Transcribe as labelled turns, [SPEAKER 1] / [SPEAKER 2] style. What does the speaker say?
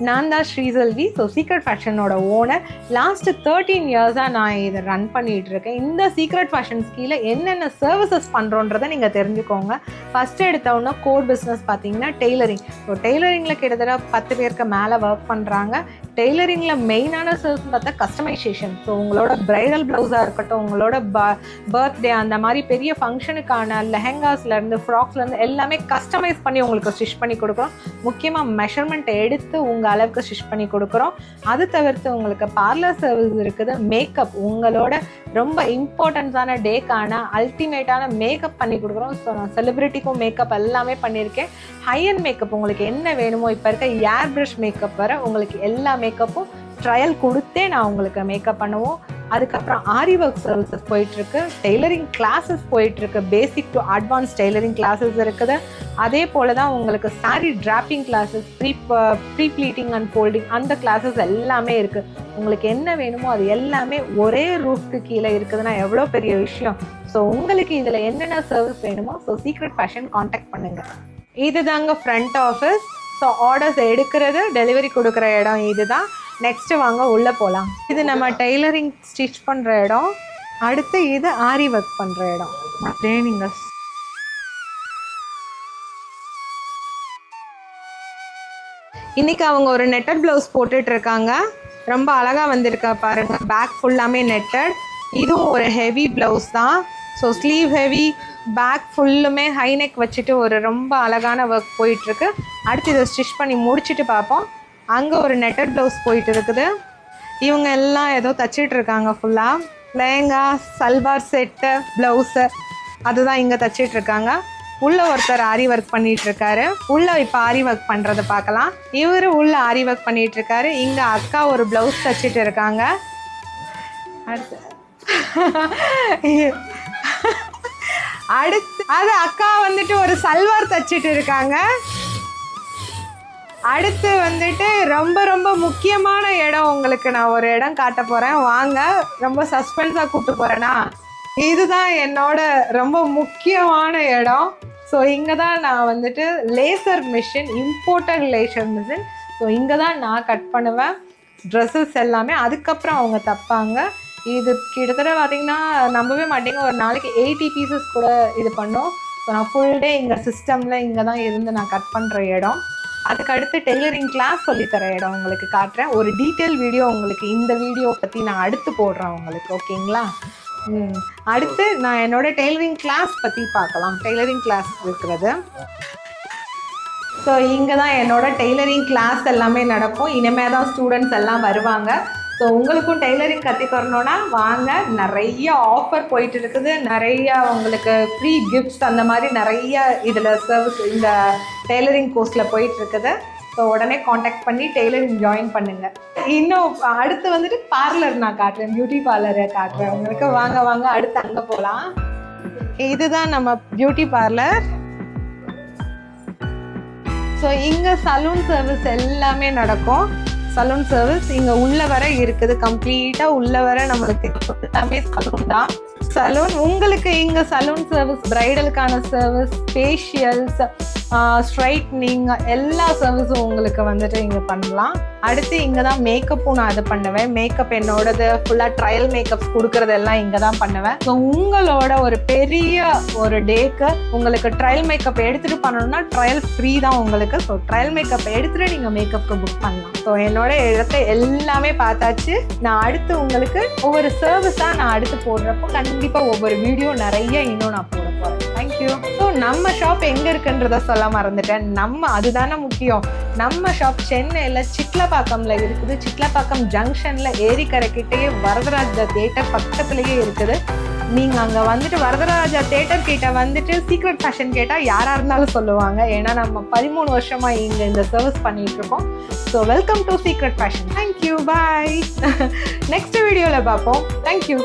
[SPEAKER 1] நான் தான் Sriselvi. So secret ஃபேஷனோட ஓனர். லாஸ்ட்டு 13 இயர்ஸாக நான் இதை ரன் பண்ணிகிட்டு இருக்கேன். இந்த சீக்ரெட் ஃபேஷன்ஸ் கீழே என்னென்ன சர்வீசஸ் பண்ணுறோன்றதை நீங்கள் தெரிஞ்சுக்கோங்க. ஃபஸ்ட்டு எடுத்தோன்னா கோர் பிஸ்னஸ் பார்த்தீங்கன்னா டெய்லரிங். ஸோ டெய்லரிங்கில் கிட்டத்தட்ட 10 பேருக்கு மேலே ஒர்க் பண்ணுறாங்க. டெய்லரிங்கில் மெயினான சர்வீஸ் பார்த்தா கஸ்டமைசேஷன். ஸோ உங்களோட ப்ரைடல் ப்ளவுஸாக இருக்கட்டும், உங்களோட பர்த்டே அந்த மாதிரி பெரிய ஃபங்க்ஷனுக்கான லெஹெங்காஸ்லேருந்து ஃப்ராக்ஸ்லேருந்து எல்லாமே கஸ்டமைஸ் பண்ணி உங்களுக்கு ஸ்டிச் பண்ணி கொடுக்குறோம். முக்கியமாக மெஷர்மெண்ட் எடுத்து உங்கள் அளவுக்கு ஸ்டிச் பண்ணி கொடுக்குறோம். அது தவிர்த்து உங்களுக்கு பார்லர் சர்வீஸ் இருக்குது. மேக்கப் உங்களோட ரொம்ப இம்பார்ட்டன்ஸான டேக்கான அல்டிமேட்டான மேக்கப் பண்ணி கொடுக்குறோம். ஸோ நான் செலிப்ரிட்டிக்கும் மேக்கப் எல்லாமே பண்ணியிருக்கேன். ஹையர் மேக்கப் உங்களுக்கு என்ன வேணுமோ, இப்போ இருக்க ஏர் ப்ரஷ் மேக்கப் வர உங்களுக்கு எல்லா மேக்கப்பும் ட்ரையல் கொடுத்தே நான் உங்களுக்கு மேக்கப் பண்ணுவோம். அதுக்கப்புறம் ஆரி ஒர்க் சர்வீசஸ் போயிட்டுருக்கு. டெய்லரிங் கிளாஸஸ் போயிட்டுருக்கு. Basic to advance tailoring classes இருக்குது. அதே போல் தான் உங்களுக்கு sari draping classes, pre pleating and folding அந்த கிளாஸஸ் எல்லாமே இருக்குது. உங்களுக்கு என்ன வேணுமோ அது எல்லாமே ஒரே ரூஃப்க்கு கீழே இருக்குதுன்னா எவ்வளோ பெரிய விஷயம். ஸோ உங்களுக்கு இதில் என்னென்ன சர்வீஸ் வேணுமோ ஸோ சீக்ரெட் ஃபேஷன் காண்டாக்ட் பண்ணுங்கள். இது தாங்க ஃப்ரண்ட் ஆஃபீஸ். ஸோ ஆர்டர்ஸ் எடுக்கிறது, டெலிவரி கொடுக்குற இடம் இது தான். நெக்ஸ்ட்டு வாங்க உள்ளே போகலாம். இது நம்ம டெய்லரிங் ஸ்டிச் பண்ணுற இடம். அடுத்து இது ஆரி ஒர்க் பண்ணுற இடம். அப்படியே நீங்கள் இன்றைக்கி அவங்க ஒரு நெட்டட் ப்ளவுஸ் போட்டுட்ருக்காங்க. ரொம்ப அழகாக வந்திருக்கா பாருங்கள். பேக் ஃபுல்லாமே நெட்டட். இதுவும் ஒரு ஹெவி ப்ளவுஸ் தான். ஸோ ஸ்லீவ் ஹெவி, பேக் ஃபுல்லுமே ஹை நெக் வச்சுட்டு ஒரு ரொம்ப அழகான ஒர்க் போயிட்டுருக்கு. அடுத்து இதை ஸ்டிச் பண்ணி முடிச்சுட்டு பார்ப்போம். அங்கே ஒரு நெட்டட் ப்ளவுஸ் போயிட்டு இருக்குது. இவங்க எல்லாம் ஏதோ தச்சிட்ருக்காங்க. ஃபுல்லாக லெஹங்கா, சல்வார் செட்டு, ப்ளவுஸு அதுதான் இங்கே தச்சிட்ருக்காங்க. உள்ளே ஒருத்தர் ஆரி ஒர்க் பண்ணிகிட்ருக்காரு. உள்ளே இப்போ ஆரி ஒர்க் பண்ணுறதை பார்க்கலாம். இவர் உள்ளே ஆரி ஒர்க் பண்ணிகிட்ருக்காரு. இங்கே அக்கா ஒரு ப்ளவுஸ் தச்சிட்டு இருக்காங்க. அடுத்து அது அக்கா வந்துட்டு ஒரு சல்வார் தச்சிட்டு இருக்காங்க. அடுத்து வந்துட்டு ரொம்ப ரொம்ப முக்கியமான இடம் உங்களுக்கு நான் ஒரு இடம் காட்ட போகிறேன். வாங்க, ரொம்ப சஸ்பென்ஸாக கூப்பிட்டு போகிறேன்னா இதுதான் என்னோட ரொம்ப முக்கியமான இடம். ஸோ இங்கே தான் நான் வந்துட்டு laser machine, imported laser machine. So இங்கே தான் நான் கட் பண்ணுவேன் ட்ரெஸ்ஸஸ் எல்லாமே. அதுக்கப்புறம் அவங்க தப்பாங்க. இது கிட்டத்தட்ட பார்த்திங்கன்னா நம்பவே மாட்டேங்க, ஒரு நாளைக்கு 80 பீசஸ் கூட இது பண்ணோம். ஸோ நான் ஃபுல் டே இங்கே சிஸ்டமில் இங்கே தான் இருந்து நான் கட் பண்ணுற இடம். அதுக்கடுத்து டெய்லரிங் கிளாஸ் சொல்லித்தர இடம் உங்களுக்கு காட்டுறேன். ஒரு டீட்டெயில் வீடியோ உங்களுக்கு இந்த வீடியோ பற்றி நான் அடுத்து போடுறேன் உங்களுக்கு. ஓகேங்களா? அடுத்து நான் என்னோடய டெய்லரிங் கிளாஸ் பற்றி பார்க்கலாம். டெய்லரிங் கிளாஸ் இருக்கிறது. ஸோ இங்கே தான் என்னோடய டெய்லரிங் கிளாஸ் எல்லாமே நடக்கும். இனிமேல் தான் ஸ்டூடெண்ட்ஸ் எல்லாம் வருவாங்க. ஸோ உங்களுக்கும் டெய்லரிங் கற்றுக்கறணுன்னா வாங்க. நிறைய ஆஃபர் போயிட்டு இருக்குது. நிறையா உங்களுக்கு ஃப்ரீ கிஃப்ட்ஸ் அந்த மாதிரி நிறைய இதில் சர்வீஸ் இந்த டெய்லரிங் கோர்ஸில் போயிட்டுருக்குது. ஸோ உடனே காண்டாக்ட் பண்ணி டெய்லரிங் ஜாயின் பண்ணுங்கள். இன்னும் அடுத்து வந்துட்டு பார்லர் நான் காட்டுறேன், பியூட்டி பார்லரை காட்டுறேன் உங்களுக்கு. வாங்க வாங்க அடுத்து அங்கே போகலாம். இதுதான் நம்ம பியூட்டி பார்லர். ஸோ இங்கே சலூன் சர்வீஸ் எல்லாமே நடக்கும். சலூன் சர்வீஸ் இங்கே உள்ள வர இருக்குது. கம்ப்ளீட்டாக உள்ள வர நம்மளுக்கு எல்லாமே சலூன் தான். சலூன் உங்களுக்கு இங்கே சலூன் சர்வீஸ், ப்ரைடலுக்கான சர்வீஸ், ஃபேஷியல்ஸ், ஸ்ட்ரைட்னிங் எல்லா சர்வீஸும் உங்களுக்கு வந்துட்டு இங்கே பண்ணலாம். அடுத்து இங்கே தான் மேக்கப்பும் நான் அது பண்ணுவேன். மேக்கப் என்னோடது ஃபுல்லாக ட்ரையல் மேக்கப்ஸ் கொடுக்குறதெல்லாம் இங்கே தான் பண்ணுவேன். ஸோ உங்களோட ஒரு பெரிய ஒரு டேக்கு உங்களுக்கு ட்ரையல் மேக்கப் எடுத்துகிட்டு பண்ணணும்னா ட்ரையல் ஃப்ரீ தான் உங்களுக்கு. ஸோ ட்ரையல் மேக்கப் எடுத்துகிட்டு நீங்கள் மேக்கப்புக்கு புக் பண்ணலாம். ஸோ என்னோட இடத்த எல்லாமே பார்த்தாச்சு. நான் அடுத்து உங்களுக்கு ஒவ்வொரு சர்வீஸாக நான் அடுத்து போடுறப்போ கண்டிப்பாக ஒவ்வொரு வீடியோ நிறைய இன்னும் நான் போட போகிறேன். தேங்க்யூ. ஸோ நம்ம ஷாப் எங்கே இருக்குன்றத சொல்ல மறந்துட்டேன். அதுதானே முக்கியம். நம்ம ஷாப் சென்னையில் சிட்லப்பாக்கம்ல இருக்குது. சிட்லப்பாக்கம் ஜங்ஷனில் ஏரிக்கரைக்கிட்டே வரதராஜா தேட்டர் பக்கத்துலேயே இருக்குது. நீங்கள் அங்கே வந்துட்டு வரதராஜா தேட்டர் கிட்ட வந்துட்டு சீக்ரெட் ஃபேஷன் கேட்டால் யாராக இருந்தாலும் சொல்லுவாங்க. ஏன்னா நம்ம 13 வருஷமாக இங்கே இந்த சர்வீஸ் பண்ணிகிட்டு இருக்கோம். So welcome to secret fashion. Thank you, bye. Next வீடியோவில் பார்ப்போம். தேங்க்யூ.